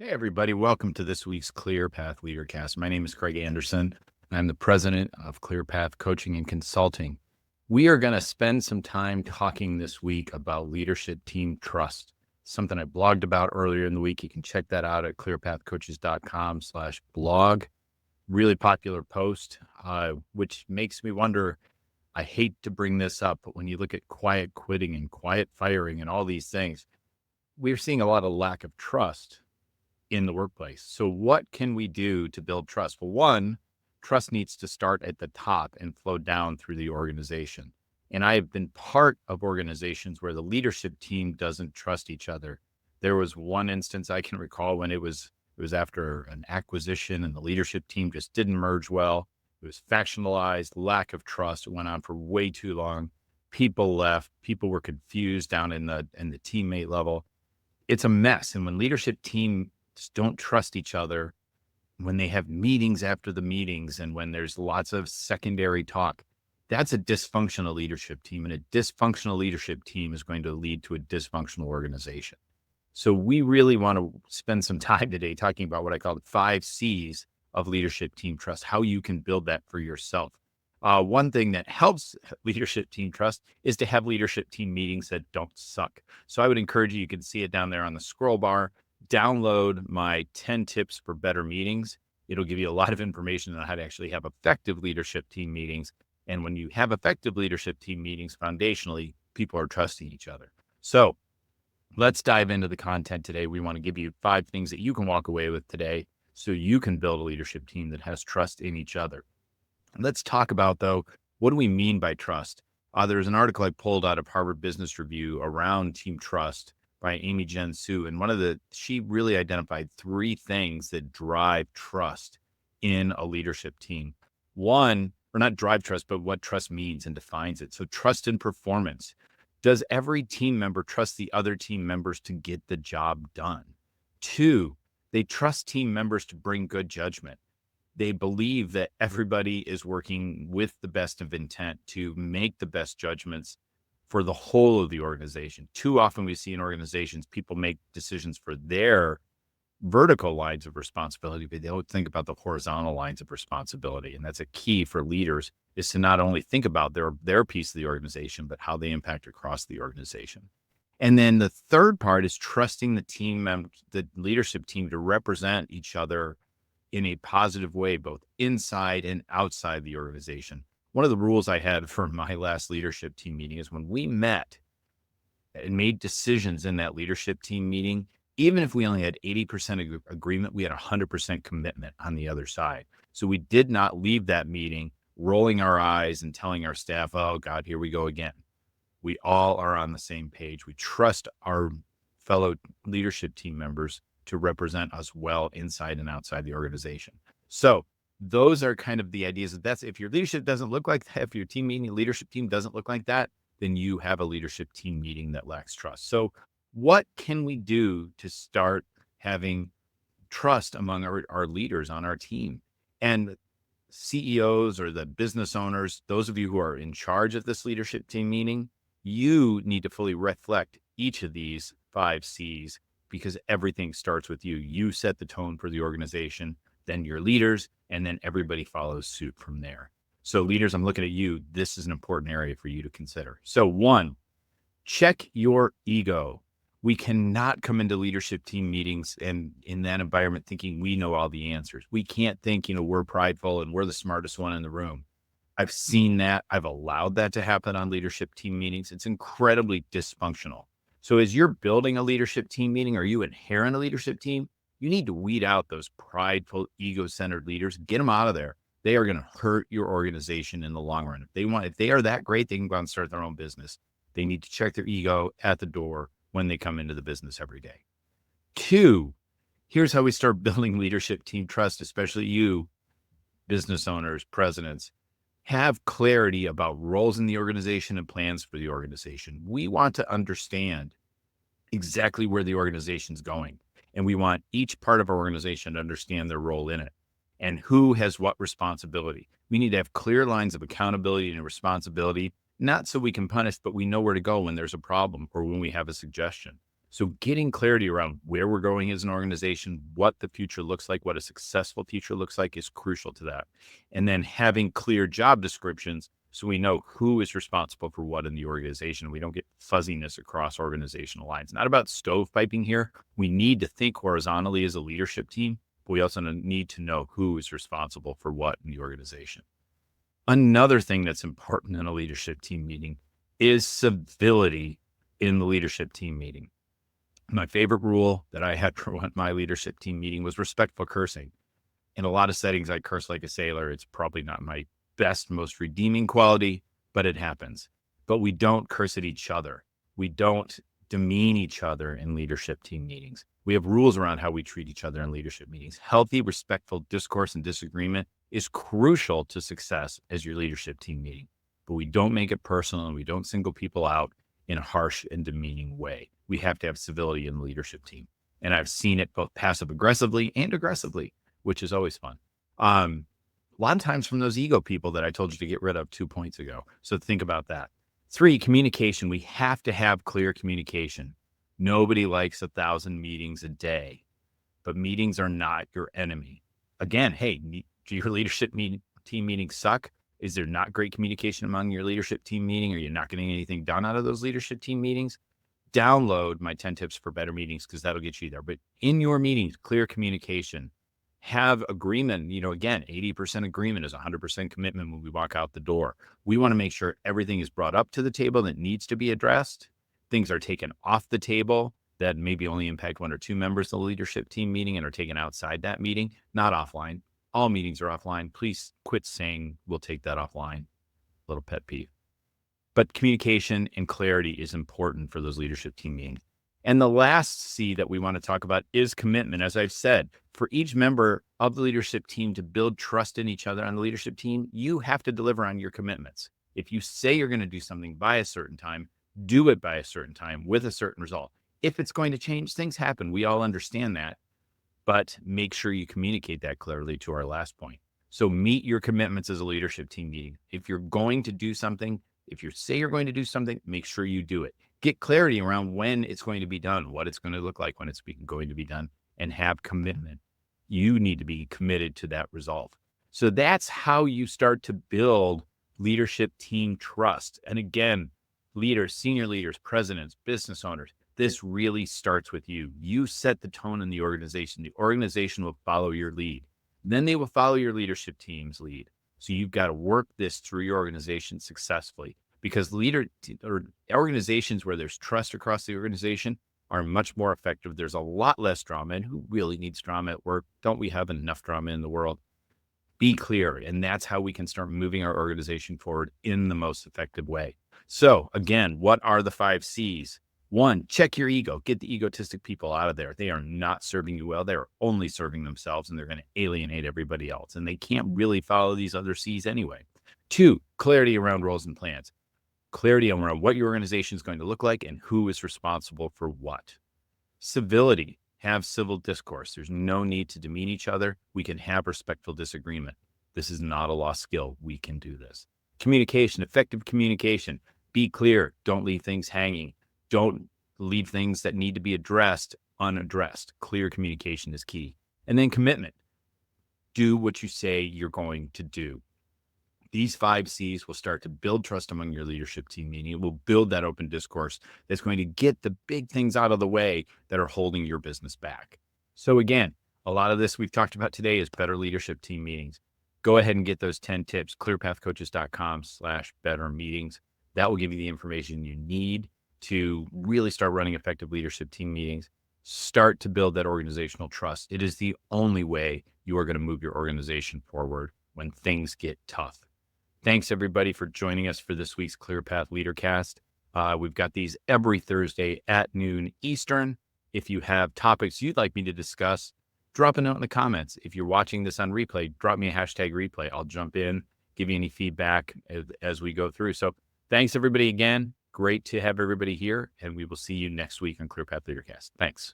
Hey, everybody. Welcome to this week's Clear Path Leadercast. My name is Craig Anderson. And I'm the president of Clear Path Coaching and Consulting. We are going to spend some time talking this week about leadership team trust, something I blogged about earlier in the week. You can check that out at clearpathcoaches.com/blog. Really popular post, which makes me wonder. I hate to bring this up, but when you look at quiet quitting and quiet firing and all these things, we're seeing a lot of lack of trust in the workplace. So what can we do to build trust? Well, one, trust needs to start at the top and flow down through the organization. And I have been part of organizations where the leadership team doesn't trust each other. There was one instance I can recall when it was after an acquisition and the leadership team just didn't merge well. It was factionalized, lack of trust. It went on for way too long. People left. People were confused down in the teammate level. It's a mess. And when leadership team don't trust each other, when they have meetings after the meetings and when there's lots of secondary talk, that's a dysfunctional leadership team. And a dysfunctional leadership team is going to lead to a dysfunctional organization. So we really want to spend some time today talking about what I call the 5 C's of leadership team trust, how you can build that for yourself. One thing that helps leadership team trust is to have leadership team meetings that don't suck. So I would encourage you can see it down there on the scroll bar. Download my 10 tips for better meetings. It'll give you a lot of information on how to actually have effective leadership team meetings. And when you have effective leadership team meetings, foundationally, people are trusting each other. So let's dive into the content today. We want to give you 5 things that you can walk away with today so you can build a leadership team that has trust in each other. Let's talk about, though, what do we mean by trust? There's an article I pulled out of Harvard Business Review around team trust by Amy Jen Su. And she really identified 3 things that drive trust in a leadership team. One, or not drive trust, but what trust means and defines it. So trust in performance. Does every team member trust the other team members to get the job done? 2, they trust team members to bring good judgment. They believe that everybody is working with the best of intent to make the best judgments for the whole of the organization. Too often we see in organizations, people make decisions for their vertical lines of responsibility, but they don't think about the horizontal lines of responsibility. And that's a key for leaders, is to not only think about their piece of the organization, but how they impact across the organization. And then the third part is trusting the team members, the leadership team, to represent each other in a positive way, both inside and outside the organization. One of the rules I had for my last leadership team meeting is when we met and made decisions in that leadership team meeting, even if we only had 80% agreement, we had 100% commitment on the other side. So we did not leave that meeting rolling our eyes and telling our staff, oh God, here we go again. We all are on the same page. We trust our fellow leadership team members to represent us well inside and outside the organization. So those are kind of the ideas. If your leadership doesn't look like that, if your team meeting leadership team doesn't look like that, then you have a leadership team meeting that lacks trust. So what can we do to start having trust among our leaders on our team? And CEOs or the business owners, those of you who are in charge of this leadership team meeting, you need to fully reflect each of these 5 C's, because everything starts with you. You set the tone for the organization, then your leaders, and then everybody follows suit from there. So leaders, I'm looking at you. This is an important area for you to consider. So 1, check your ego. We cannot come into leadership team meetings and in that environment thinking we know all the answers. We can't think, we're prideful and we're the smartest one in the room. I've seen that. I've allowed that to happen on leadership team meetings. It's incredibly dysfunctional. So as you're building a leadership team meeting, or you inherit a leadership team, you need to weed out those prideful, ego-centered leaders. Get them out of there. They are going to hurt your organization in the long run. If they are that great, they can go out and start their own business. They need to check their ego at the door when they come into the business every day. 2, here's how we start building leadership team trust, especially you, business owners, presidents. Have clarity about roles in the organization and plans for the organization. We want to understand exactly where the organization's going, and we want each part of our organization to understand their role in it and who has what responsibility. We need to have clear lines of accountability and responsibility, not so we can punish, but we know where to go when there's a problem or when we have a suggestion. So getting clarity around where we're going as an organization, what the future looks like, what a successful future looks like is crucial to that. And then having clear job descriptions so we know who is responsible for what in the organization. We don't get fuzziness across organizational lines. Not about stovepiping here. We need to think horizontally as a leadership team, but we also need to know who is responsible for what in the organization. Another thing that's important in a leadership team meeting is civility in the leadership team meeting. My favorite rule that I had for my leadership team meeting was respectful cursing. In a lot of settings, I curse like a sailor. It's probably not my best, most redeeming quality, but it happens. But we don't curse at each other. We don't demean each other in leadership team meetings. We have rules around how we treat each other in leadership meetings. Healthy, respectful discourse and disagreement is crucial to success as your leadership team meeting. But we don't make it personal and we don't single people out in a harsh and demeaning way. We have to have civility in the leadership team. And I've seen it both passive aggressively and aggressively, which is always fun. A lot of times from those ego people that I told you to get rid of 2 points ago. So think about that. 3, communication. We have to have clear communication. Nobody likes 1,000 meetings a day, but meetings are not your enemy. Again, hey, do your leadership team meetings suck? Is there not great communication among your leadership team meeting? Are you not getting anything done out of those leadership team meetings? Download my 10 tips for better meetings because that'll get you there. But in your meetings, clear communication. Have agreement. Again, 80% agreement is 100% commitment when we walk out the door. We want to make sure everything is brought up to the table that needs to be addressed. Things are taken off the table that maybe only impact 1 or 2 members of the leadership team meeting and are taken outside that meeting, not offline. All meetings are offline. Please quit saying we'll take that offline. Little pet peeve. But communication and clarity is important for those leadership team meetings. And the last C that we want to talk about is commitment. As I've said, for each member of the leadership team to build trust in each other on the leadership team, you have to deliver on your commitments. If you say you're going to do something by a certain time, do it by a certain time with a certain result. If it's going to change, things happen. We all understand that, but make sure you communicate that clearly to our last point. So meet your commitments as a leadership team meeting. If you're going to do something, if you say you're going to do something, make sure you do it. Get clarity around when it's going to be done, what it's going to look like when it's going to be done, and have commitment. You need to be committed to that resolve. So that's how you start to build leadership team trust. And again, leaders, senior leaders, presidents, business owners, this really starts with you. You set the tone in the organization. The organization will follow your lead. Then they will follow your leadership team's lead. So you've got to work this through your organization successfully, because organizations where there's trust across the organization are much more effective. There's a lot less drama. And who really needs drama at work? Don't we have enough drama in the world? Be clear. And that's how we can start moving our organization forward in the most effective way. So again, what are the 5 C's? 1, check your ego. Get the egotistic people out of there. They are not serving you well. They're only serving themselves, and they're going to alienate everybody else. And they can't really follow these other C's anyway. 2, clarity around roles and plans. Clarity around what your organization is going to look like and who is responsible for what. Civility. Have civil discourse. There's no need to demean each other. We can have respectful disagreement. This is not a lost skill. We can do this. Communication. Effective communication. Be clear. Don't leave things hanging. Don't leave things that need to be addressed unaddressed. Clear communication is key. And then commitment. Do what you say you're going to do. These 5 C's will start to build trust among your leadership team meeting. It will build that open discourse that's going to get the big things out of the way that are holding your business back. So again, a lot of this we've talked about today is better leadership team meetings. Go ahead and get those 10 tips, clearpathcoaches.com/better meetings. That will give you the information you need to really start running effective leadership team meetings. Start to build that organizational trust. It is the only way you are going to move your organization forward when things get tough. Thanks, everybody, for joining us for this week's Clear Path Leadercast. We've got these every Thursday at noon Eastern. If you have topics you'd like me to discuss, drop a note in the comments. If you're watching this on replay, drop me a #replay. I'll jump in, give you any feedback as we go through. So thanks, everybody, again. Great to have everybody here, and we will see you next week on Clear Path Leadercast. Thanks.